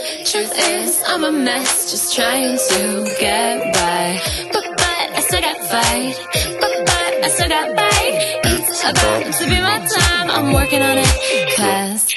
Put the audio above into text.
Truth is, I'm a mess, just trying to get by. But I still got fight. But I still got bite. It's about to be my time, I'm working on it fast.